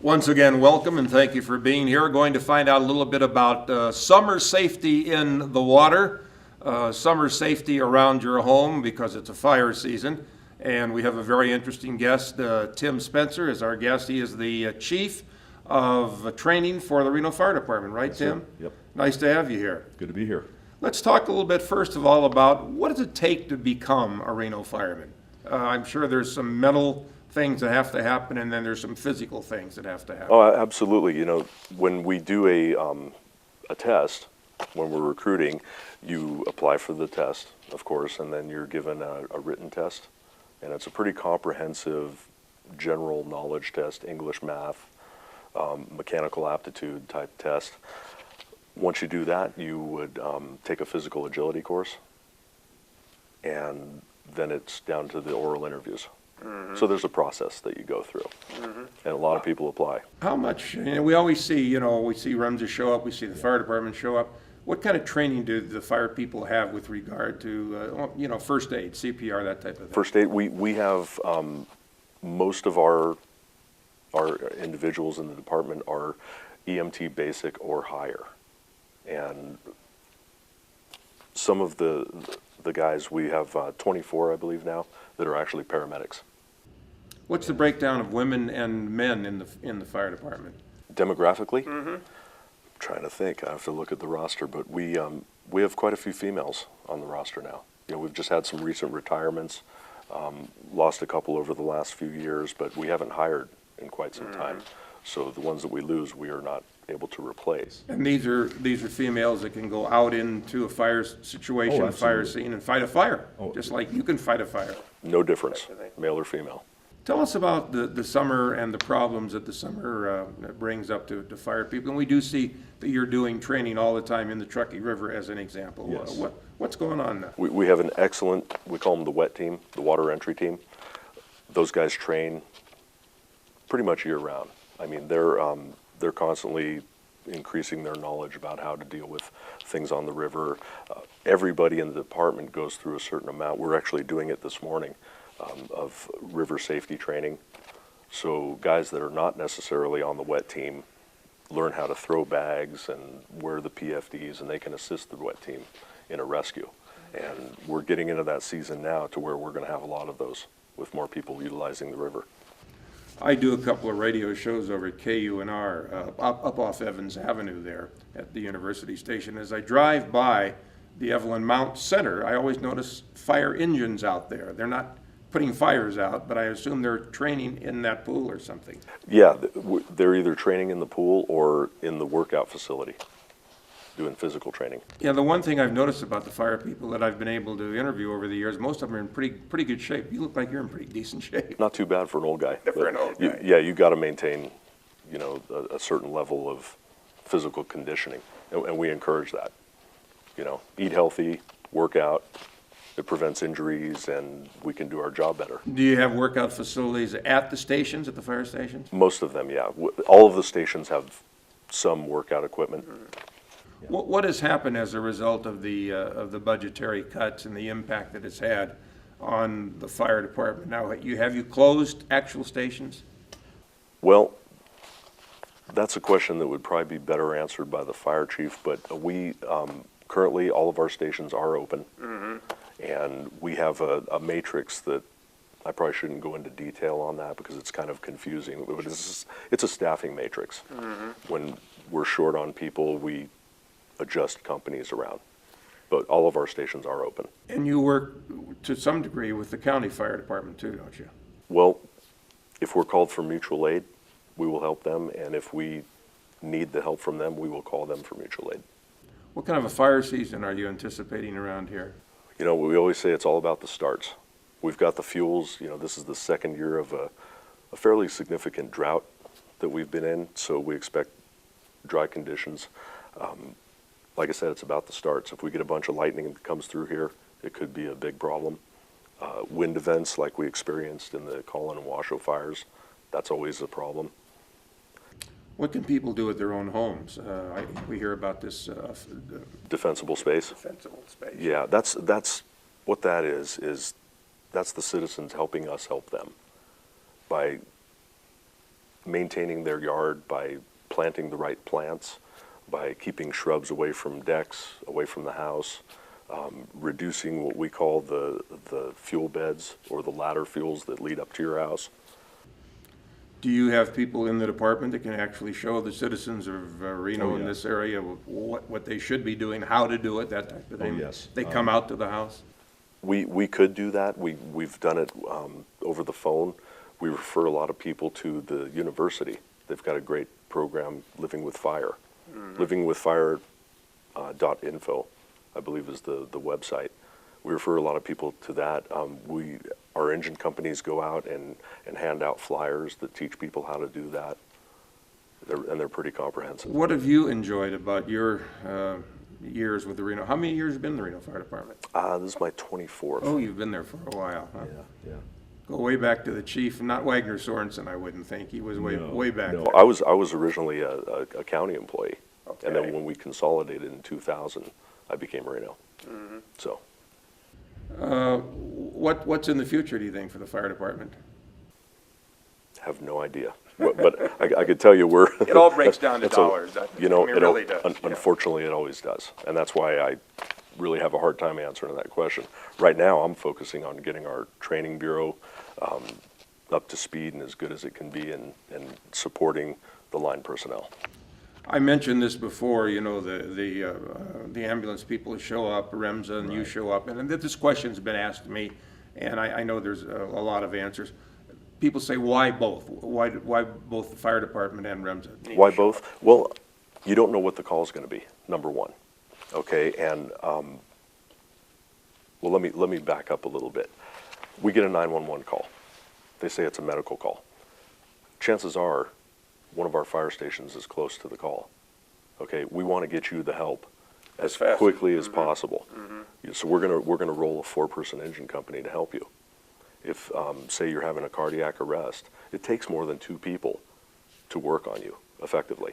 Once again, welcome and thank you for being here. We're going to find out a little bit about summer safety in the water, summer safety around your home because it's a fire season. And we have a very interesting guest. Tim Spencer is our guest. He is the chief of training for the Reno Fire Department, right, Yes, Tim? sir. Yep. Nice to have you here. Good to be here. Let's talk a little bit, first of all, about what does it take to become a Reno fireman? I'm sure there's some mental things that have to happen, and then there's some physical things that have to happen. Oh, absolutely. You know, when we do a test, when we're recruiting, you apply for the test, of course, and then you're given a written test. And it's a pretty comprehensive general knowledge test, English, math, mechanical aptitude type test. Once you do that, you would take a physical agility course, and then it's down to the oral interviews. Mm-hmm. So there's a process that you go through, mm-hmm. and a lot of people apply. How much, we always see, we see REMSA show up, we see the fire department show up. What kind of training do the fire people have with regard to, first aid, CPR, that type of thing? First aid, we have most of our individuals in the department are EMT basic or higher. And some of the guys, we have 24, I believe now, that are actually paramedics. What's the breakdown of women and men in the fire department? Demographically? Mm-hmm. I'm trying to think. I have to look at the roster, but we have quite a few females on the roster now. We've just had some recent retirements, lost a couple over the last few years, but we haven't hired in quite some time. So the ones that we lose, we are not able to replace. And these are females that can go out into a fire situation, a fire scene, and fight a fire, just like you can fight a fire. No difference, male or female. Tell us about the summer and the problems that the summer brings up to fire people. And we do see that you're doing training all the time in the Truckee River as an example. Yes. What's going on now? We have an excellent, we call them the wet team, the water entry team. Those guys train pretty much year round. I mean, they're constantly increasing their knowledge about how to deal with things on the river. Everybody in the department goes through a certain amount. We're actually doing it this morning of river safety training. So guys that are not necessarily on the wet team learn how to throw bags and wear the PFDs, and they can assist the wet team in a rescue. And we're getting into that season now to where we're going to have a lot of those with more people utilizing the river. I do a couple of radio shows over at KUNR, up off Evans Avenue there at the University Station. As I drive by the Evelyn Mount Center, I always notice fire engines out there. They're not putting fires out, but I assume they're training in that pool or something. Yeah, they're either training in the pool or in the workout facility, doing physical training. Yeah, the one thing I've noticed about the fire people that I've been able to interview over the years, most of them are in pretty good shape. You look like you're in pretty decent shape. Not too bad for an old guy. For an old guy. You got to maintain, a certain level of physical conditioning, and we encourage that. Eat healthy, work out. It prevents injuries, and we can do our job better. Do you have workout facilities at the stations, at the fire stations? Most of them, yeah. All of the stations have some workout equipment. Yeah. What has happened as a result of the budgetary cuts and the impact that it's had on the fire department? Now, have you closed actual stations? Well, that's a question that would probably be better answered by the fire chief, but we currently all of our stations are open. Mm-hmm. And we have a matrix that I probably shouldn't go into detail on that because it's kind of confusing. But it's a staffing matrix. Mm-hmm. When we're short on people, we adjust companies around. But all of our stations are open. And you work to some degree with the county fire department too, don't you? Well, if we're called for mutual aid, we will help them. And if we need the help from them, we will call them for mutual aid. What kind of a fire season are you anticipating around here? We always say it's all about the starts. We've got the fuels. This is the second year of a fairly significant drought that we've been in, so we expect dry conditions. Like I said, it's about the starts. If we get a bunch of lightning that comes through here, it could be a big problem. Wind events like we experienced in the Collin and Washoe fires, that's always a problem. What can people do at their own homes? We hear about this defensible space. Defensible space. Yeah, that's what that is that's the citizens helping us help them by maintaining their yard by planting the right plants, by keeping shrubs away from decks, away from the house, reducing what we call the fuel beds or the ladder fuels that lead up to your house. Do you have people in the department that can actually show the citizens of Reno in this area what they should be doing, how to do it, that type of thing? Yes. They come out to the house? We could do that. We've done it over the phone. We refer a lot of people to the university. They've got a great program, Living with Fire. livingwithfire.info, I believe, is the website. We refer a lot of people to that. Our engine companies go out and hand out flyers that teach people how to do that. They're pretty comprehensive. What have you enjoyed about your years with the Reno? How many years have you been in the Reno Fire Department? This is my 24th. Oh, you've been there for a while, huh? Yeah. Go way back to the chief, not Wagner Sorensen, I wouldn't think. He was way back no. there. I was originally a county employee, and Okay. then when we consolidated in 2000, I became Reno. So What's in the future, do you think, for the fire department? have no idea. But I could tell you we're. It all breaks down to It's dollars. You know, I mean, it really does. Yeah. Unfortunately, it always does, and that's why I really have a hard time answering that question. Right now, I'm focusing on getting our training bureau up to speed and as good as it can be, and supporting the line personnel. I mentioned this before, you know, the ambulance people show up, REMSA, and you show up, and this question's been asked to me, and I know there's a lot of answers. People say, why both? Why both the fire department and REMSA? Why both? Well, you don't know what the call is going to be, number one. Okay, and well, let me back up a little bit. We get a 911 call. They say it's a medical call. Chances are, one of our fire stations is close to the call. Okay, we want to get you the help as fast. quickly as possible. So we're gonna roll a 4-person engine company to help you. If say you're having a cardiac arrest, it takes more than 2 people to work on you effectively.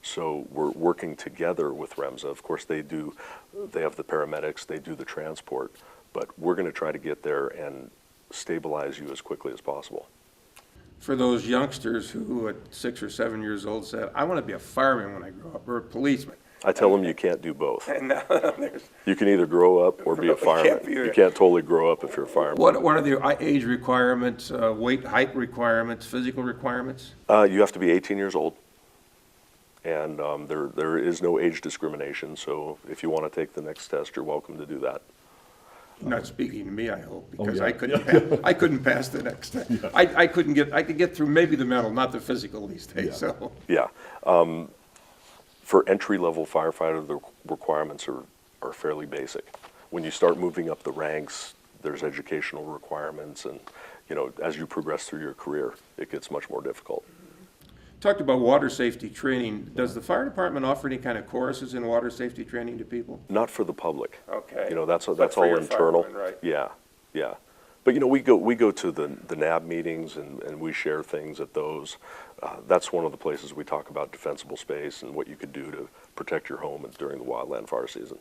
So we're working together with REMSA. Of course, they have the paramedics, they do the transport, but we're going to try to get there and stabilize you as quickly as possible. For those youngsters who at 6 or 7 years old said, I want to be a fireman when I grow up, or a policeman. I tell them you can't do both. And there's, You can either grow up or be a fireman. You can't totally grow up if you're a fireman. what are the age requirements, weight, height requirements, physical requirements? You have to be 18 years old, and there is no age discrimination, so if you want to take the next test, you're welcome to do that. You're not speaking to me, I hope, because yeah. I couldn't pass the next test. I could get through maybe the mental, not the physical these days, so. Yeah. For entry-level firefighter, the requirements are fairly basic. When you start moving up the ranks, there's educational requirements, and you know, as you progress through your career, it gets much more difficult. Talked about water safety training. Does the fire department offer any kind of courses in water safety training to people? Not for the public. Okay. You know, that's for all your internal. firemen, right. Yeah. But you know, we go to the NAB meetings and we share things at those. That's one of the places we talk about defensible space and what you could do to protect your home during the wildland fire season.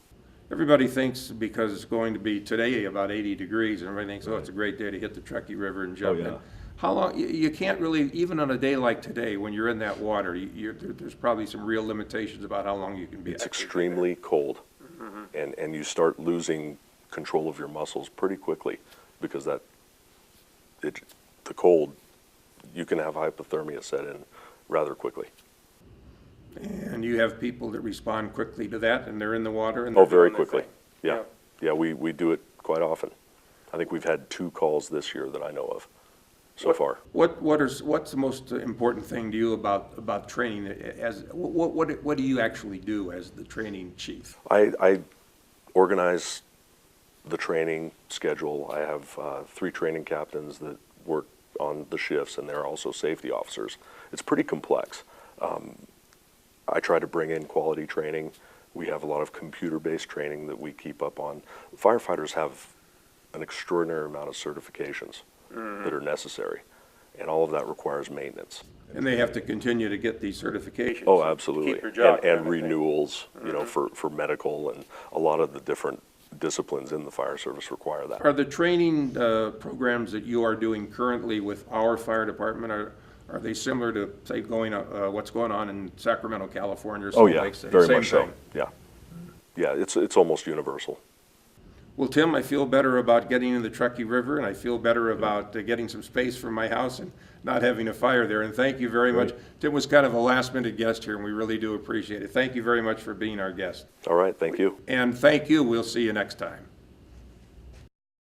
Everybody thinks because it's going to be today about 80 degrees, and everybody thinks, oh, it's a great day to hit the Truckee River and jump in. How long, you can't really, even on a day like today, when you're in that water, there's probably some real limitations about how long you can be. It's extremely cold, and you start losing control of your muscles pretty quickly because the cold, you can have hypothermia set in rather quickly. And you have people that respond quickly to that, and they're in the water and Oh, they're very doing their quickly. thing. Yeah, we do it quite often. I think we've had 2 calls this year that I know of so far. What's the most important thing to you about training? What do you actually do as the training chief? I organize the training schedule. I have 3 training captains that work on the shifts, and they're also safety officers. It's pretty complex. I try to bring in quality training. We have a lot of computer-based training that we keep up on. Firefighters have an extraordinary amount of certifications that are necessary, and all of that requires maintenance. And they have to continue to get these certifications. Oh, to absolutely. keep your job. And renewals, you know, for medical, and a lot of the different disciplines in the fire service require that. Are the training programs that you are doing currently with our fire department, Are they similar to, say, what's going on in Sacramento, California, or Oh, Salt yeah, Lake City? very Same much so, thing. yeah. Yeah, it's almost universal. Well, Tim, I feel better about getting in the Truckee River, and I feel better about getting some space from my house and not having a fire there. And thank you very much. Tim was kind of a last-minute guest here, and we really do appreciate it. Thank you very much for being our guest. All right, thank you. And thank you. We'll see you next time.